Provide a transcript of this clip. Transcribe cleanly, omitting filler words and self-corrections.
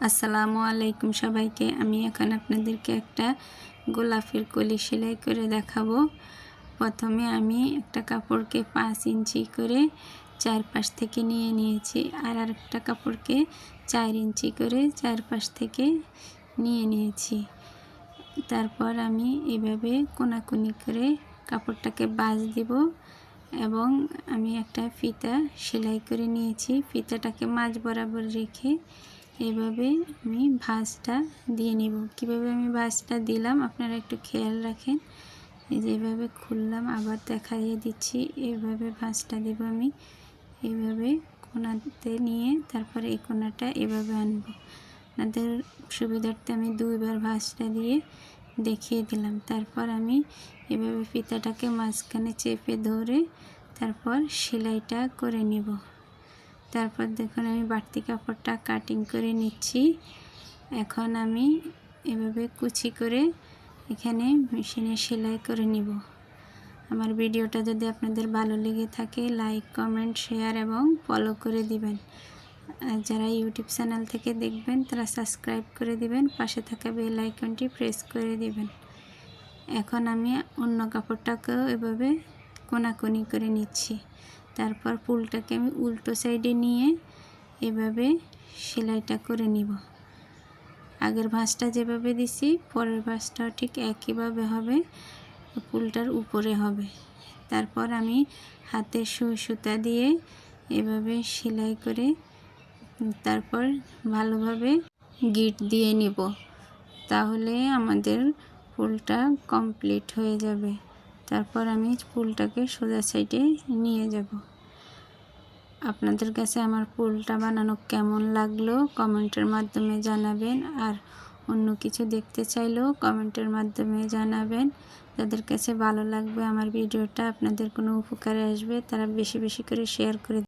আসসালামু আলাইকুম সবাইকে। আমি এখন আপনাদেরকে একটা গোলাপের কলি সেলাই করে দেখাবো। প্রথমে আমি একটা কাপড়কে 5 ইঞ্চি করে চারপাশ থেকে নিয়ে নিয়েছি, আর আরেকটা কাপড়কে 4 ইঞ্চি করে চারপাশ থেকে নিয়ে নিয়েছি। তারপর আমি এভাবে কোনাকুনি করে কাপড়টাকে ভাঁজ দিব এবং আমি একটা ফিতা সেলাই করে নিয়েছি। ফিতাটাকে মাঝ বরাবর রেখে এভাবে আমি ভাঁজটা দিয়ে নিব। কিভাবে আমি ভাঁজটা দিলাম আপনারা একটু খেয়াল রাখেন। এই যে এভাবে খুললাম, আবার দেখাইয়ে দিচ্ছি। এইভাবে ভাঁজটা দেব আমি, এইভাবে কোনাতে নিয়ে তারপরে এই কোনাটা এভাবে আনব। আপনাদের সুবিধার্থে আমি 2 বার ভাঁজটা দিয়ে দেখিয়ে দিলাম। তারপর আমি এভাবে ফিতাটাকে মাঝখানে চেপে ধরে তারপর সেলাইটা করে নিব। তারপর দেখুন আমি বাড়তি কাপড়টা কাটিং করে নিচ্ছি। এখন আমি এভাবে কুচি করে এখানে মেশিনে সেলাই করে নিব। আমার ভিডিওটা যদি আপনাদের ভালো লেগে থাকে লাইক, কমেন্ট, শেয়ার এবং ফলো করে দিবেন। আর যারা ইউটিউব চ্যানেল থেকে দেখবেন তারা সাবস্ক্রাইব করে দিবেন, পাশে থাকা বেল আইকনটি প্রেস করে দিবেন। এখন আমি অন্য কাপড়টাকেও এভাবে কোনাকুনি করে নিচ্ছি। তারপর ফুলটাকে আমি উল্টো সাইডে নিয়ে এভাবে সেলাইটা করে নিব। আগের ভাঁজটা যেভাবে দিছি পরের ভাঁজটাও ঠিক একইভাবে হবে, ফুলটার উপরে হবে। তারপর আমি হাতে সুই সুতা দিয়ে এভাবে সেলাই করে তারপর ভালোভাবে গিট দিয়ে নিব। তাহলে আমাদের ফুলটা কমপ্লিট হয়ে যাবে। তারপর আমি ফুলটাকে সোজা সাইডে নিয়ে যাব। আপনাদের কাছে আমার ফুলটা বানানো কেমন লাগলো কমেন্টের মাধ্যমে জানাবেন, আর অন্য কিছু দেখতে চাইলেও কমেন্টের মাধ্যমে জানাবেন। যাদের কাছে ভালো লাগবে আমার ভিডিওটা, আপনাদের কোনো উপকারে আসবে, তারা বেশি বেশি করে শেয়ার করে